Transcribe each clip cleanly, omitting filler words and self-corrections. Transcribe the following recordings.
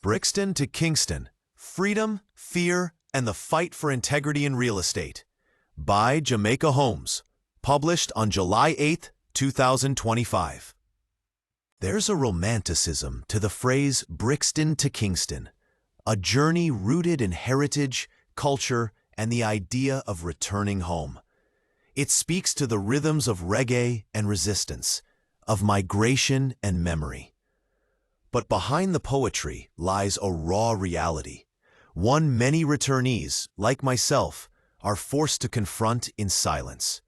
Brixton to Kingston, Freedom, Fear, and the Fight for Integrity in Real Estate by Jamaica Homes, published on July 8, 2025. There's a romanticism to the phrase Brixton to Kingston, a journey rooted in heritage, culture, and the idea of returning home. It speaks to the rhythms of reggae and resistance, of migration and memory. But behind the poetry lies a raw reality, one many returnees, like myself, are forced to confront in silence.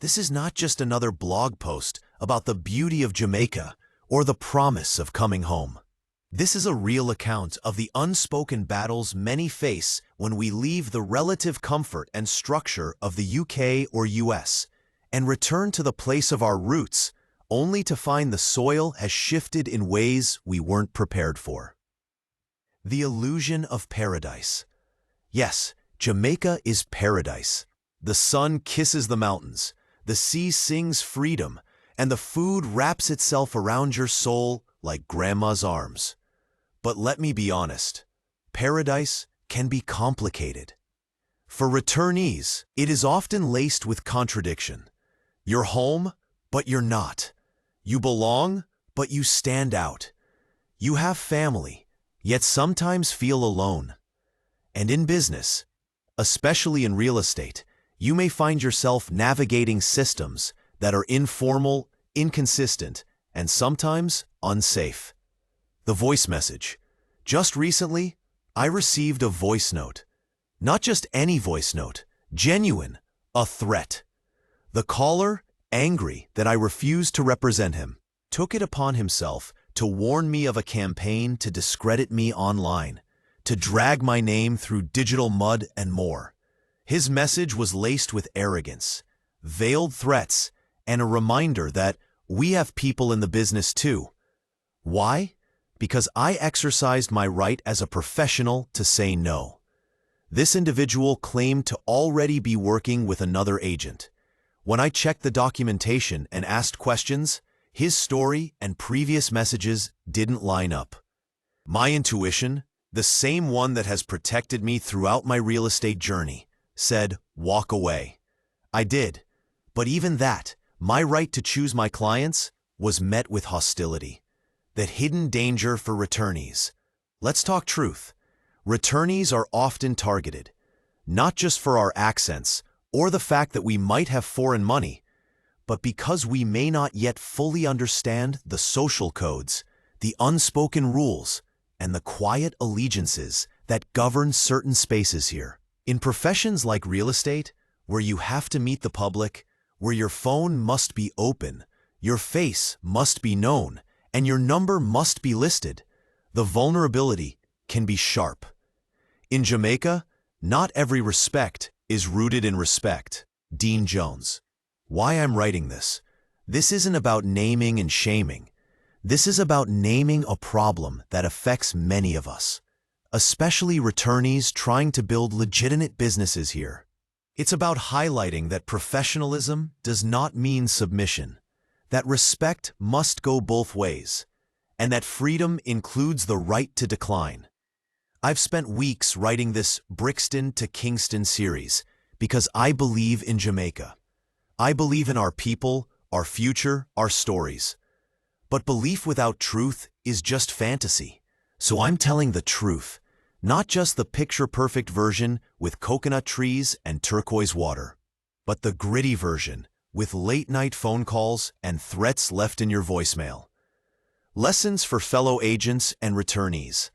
This is not just another blog post about the beauty of Jamaica or the promise of coming home. This is a real account of the unspoken battles many face when we leave the relative comfort and structure of the UK or US and return to the place of our roots, only to find the soil has shifted in ways we weren't prepared for. The illusion of paradise. Yes, Jamaica is paradise. The sun kisses the mountains, the sea sings freedom, and the food wraps itself around your soul like grandma's arms. But let me be honest, paradise can be complicated. For returnees, it is often laced with contradiction. You're home, but you're not. You belong, but you stand out. You have family, yet sometimes feel alone. And in business, especially in real estate, you may find yourself navigating systems that are informal, inconsistent, and sometimes unsafe. The voice message. Just recently, I received a voice note. Not just any voice note, genuine, a threat. The caller, angry that I refused to represent him, took it upon himself to warn me of a campaign to discredit me online, to drag my name through digital mud and more. His message was laced with arrogance, veiled threats, and a reminder that we have people in the business too. Why? Because I exercised my right as a professional to say no. This individual claimed to already be working with another agent. When I checked the documentation and asked questions, his story and previous messages didn't line up. My intuition, the same one that has protected me throughout my real estate journey, said, walk away. I did, but even that, my right to choose my clients, was met with hostility. That hidden danger for returnees. Let's talk truth. Returnees are often targeted, not just for our accents, or the fact that we might have foreign money, but because we may not yet fully understand the social codes, the unspoken rules, and the quiet allegiances that govern certain spaces here. In professions like real estate, where you have to meet the public, where your phone must be open, your face must be known, and your number must be listed, the vulnerability can be sharp. In Jamaica, not every respect is rooted in respect. Dean Jones. Why I'm writing this. This isn't about naming and shaming. This is about naming a problem that affects many of us, especially returnees trying to build legitimate businesses here. It's about highlighting that professionalism does not mean submission, that respect must go both ways, and that freedom includes the right to decline. I've spent weeks writing this Brixton to Kingston series because I believe in Jamaica. I believe in our people, our future, our stories. But belief without truth is just fantasy. So I'm telling the truth, not just the picture-perfect version with coconut trees and turquoise water, but the gritty version with late-night phone calls and threats left in your voicemail. Lessons for fellow agents and returnees.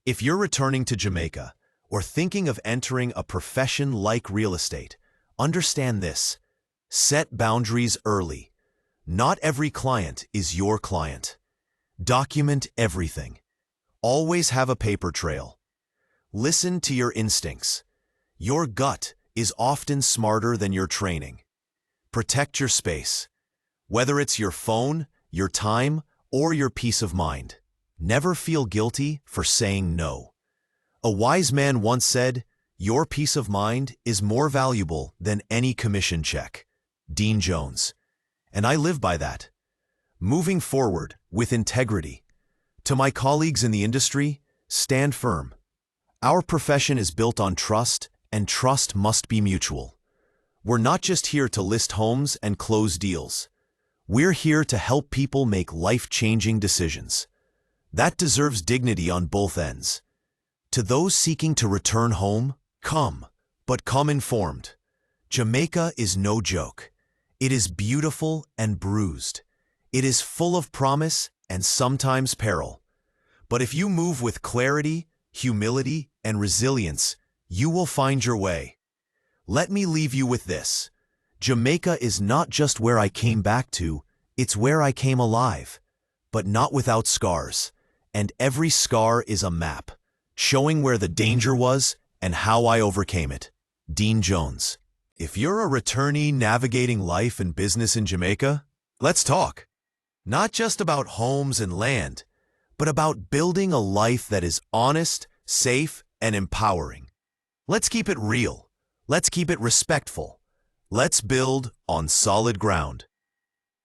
If you're returning to Jamaica or thinking of entering a profession like real estate, understand this. Set boundaries early. Not every client is your client. Document everything. Always have a paper trail. Listen to your instincts. Your gut is often smarter than your training. Protect your space. Whether it's your phone, your time, or your peace of mind. Never feel guilty for saying no. A wise man once said, your peace of mind is more valuable than any commission check. Dean Jones. And I live by that. Moving forward with integrity. To my colleagues in the industry, stand firm. Our profession is built on trust, and trust must be mutual. We're not just here to list homes and close deals. We're here to help people make life-changing decisions. That deserves dignity on both ends. To those seeking to return home, come, but come informed. Jamaica is no joke. It is beautiful and bruised. It is full of promise and sometimes peril. But if you move with clarity, humility, and resilience, you will find your way. Let me leave you with this. Jamaica is not just where I came back to, it's where I came alive, but not without scars. And every scar is a map, showing where the danger was and how I overcame it. Dean Jones. If you're a returnee navigating life and business in Jamaica, let's talk. Not just about homes and land, but about building a life that is honest, safe, and empowering. Let's keep it real. Let's keep it respectful. Let's build on solid ground.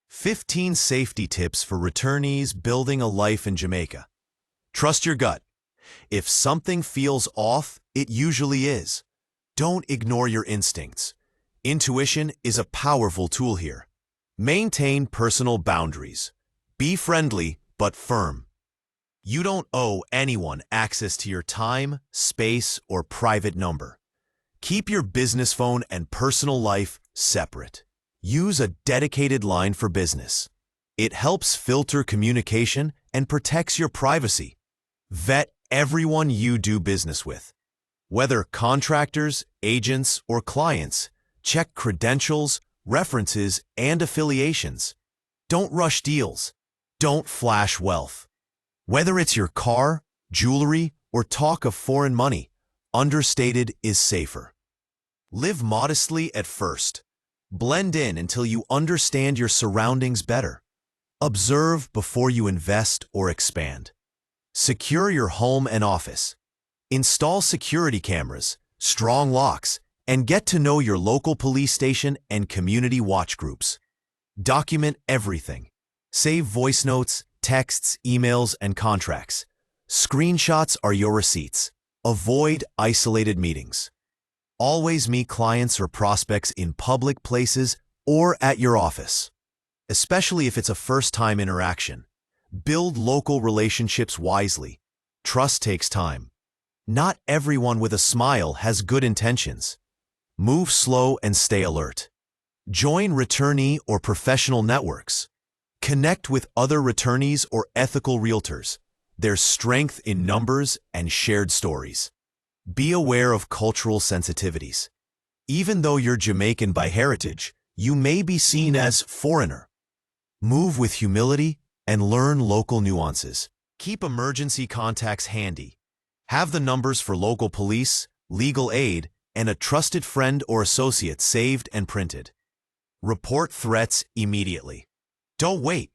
15 safety tips for returnees building a life in Jamaica. Trust your gut. If something feels off, it usually is. Don't ignore your instincts. Intuition is a powerful tool here. Maintain personal boundaries. Be friendly but firm. You don't owe anyone access to your time, space, or private number. Keep your business phone and personal life separate. Use a dedicated line for business. It helps filter communication and protects your privacy. Vet everyone you do business with. Whether contractors, agents, or clients, check credentials, references, and affiliations. Don't rush deals. Don't flash wealth. Whether it's your car, jewelry, or talk of foreign money, understated is safer. Live modestly at first. Blend in until you understand your surroundings better. Observe before you invest or expand. Secure your home and office. Install security cameras, strong locks, and get to know your local police station and community watch groups. Document everything. Save voice notes, texts, emails, and contracts. Screenshots are your receipts. Avoid isolated meetings. Always meet clients or prospects in public places or at your office, especially if it's a first-time interaction. Build local relationships wisely. Trust takes time. Not everyone with a smile has good intentions. Move slow and stay alert. Join returnee or professional networks. Connect with other returnees or ethical realtors. There's strength in numbers and shared stories. Be aware of cultural sensitivities. Even though you're Jamaican by heritage, you may be seen as foreigner. Move with humility and learn local nuances. Keep emergency contacts handy. Have the numbers for local police, legal aid, and a trusted friend or associate saved and printed. Report threats immediately. Don't wait.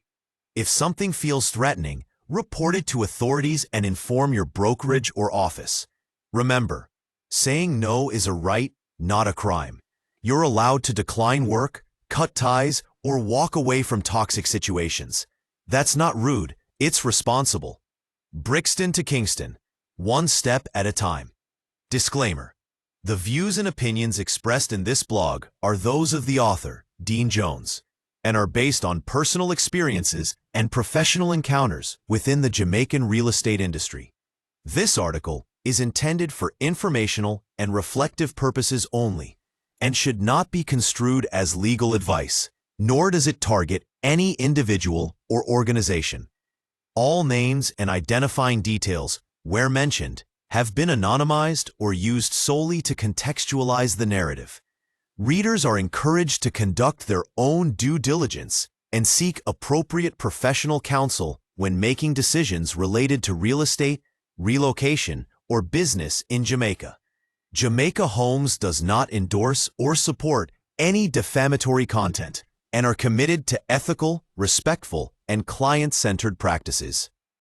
If something feels threatening, report it to authorities and inform your brokerage or office. Remember, saying no is a right, not a crime. You're allowed to decline work, cut ties, or walk away from toxic situations. That's not rude, it's responsible. Brixton to Kingston, one step at a time. Disclaimer: the views and opinions expressed in this blog are those of the author, Dean Jones, and are based on personal experiences and professional encounters within the Jamaican real estate industry. This article is intended for informational and reflective purposes only, and should not be construed as legal advice, nor does it target any individual or organization. All names and identifying details, where mentioned, have been anonymized or used solely to contextualize the narrative. Readers are encouraged to conduct their own due diligence and seek appropriate professional counsel when making decisions related to real estate, relocation, or business in Jamaica. Jamaica Homes does not endorse or support any defamatory content and are committed to ethical, respectful, and client-centered practices.